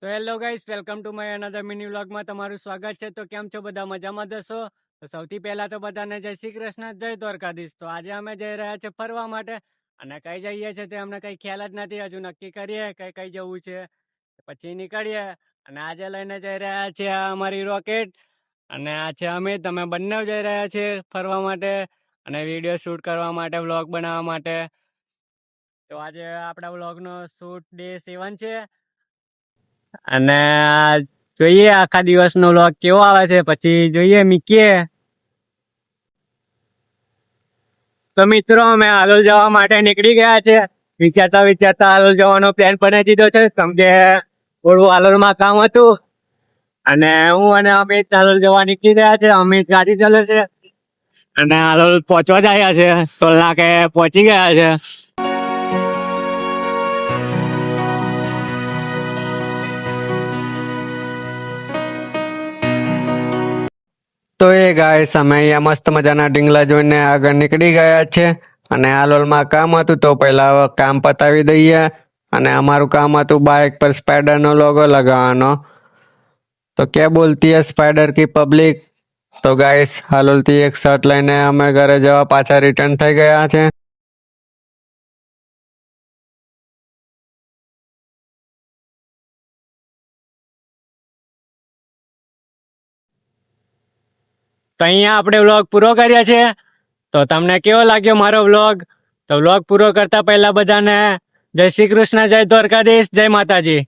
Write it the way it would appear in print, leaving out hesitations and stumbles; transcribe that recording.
તો hello guys, welcome to my another mini વ્લોગમાં તમારું સ્વાગત છે. તો કેમ છો બધા? મજામાં જશો? તો સૌથી પહેલા તો બધાને જય શ્રી કૃષ્ણ, જય દ્વારકાધીશ. તો આજે અમે જઈ રહ્યા છે ફરવા માટે, અને કઈ જઈએ છે તે અમને કઈ ખ્યાલ જ નથી. હજુ નક્કી કરીએ કઈ જવું છે, પછી નીકળીએ. અને આજે લઈને જઈ રહ્યા છે અમારી રોકેટ, અને આ છે અમિત. અમે બંને જઈ રહ્યા છીએ ફરવા માટે અને વિડીયો શૂટ કરવા માટે, વ્લોગ બનાવવા માટે. તો આજે આપણા વ્લોગનો શૂટ ડે 7 છે, અને જોઈએ આખા દિવસનો વ્લોગ કેવો આવે છે, પછી જોઈએ મીકીએ. તો મિત્રો, અમે હાલોલ જવા માટે નીકળી ગયા છે. વિચારતા હાલોલ જવાનો પ્લાન બનાવી દીધો છે, કેમ કે થોડું હાલોલમાં કામ હતું, અને હું અને અમિત હાલોલ જવા નીકળી રહ્યા છે. અમિત ગાડી ચાલે છે અને હાલોલ પહોંચવા જ આવ્યા છે. ટોલ નાકે પહોંચી ગયા છે. તો એ ગાઈસ, અમે અહીંયા મસ્ત મજાના ઢીંગલા જોઈને આગળ નીકળી ગયા છે. અને હાલોલમાં કામ હતું, તો પહેલા કામ પતાવી દઈએ. અને અમારું કામ હતું બાઇક પર સ્પાઈડરનો લોગો લગાવવાનો. તો ક્યાં બોલતી હે સ્પાઈડર કી પબ્લિક. તો ગાઈસ, હાલોલથી એક શર્ટ લઈને અમે ઘરે જવા પાછા રિટર્ન થઈ ગયા છે. તો અહીંયા આપણે વ્લોગ પૂરો કર્યા છે. તો તમને કેવો લાગ્યો મારો વ્લોગ? તો વ્લોગ પૂરો કરતા પહેલા બધાને જય શ્રી કૃષ્ણ, જય દ્વારકાધીશ, જય માતાજી.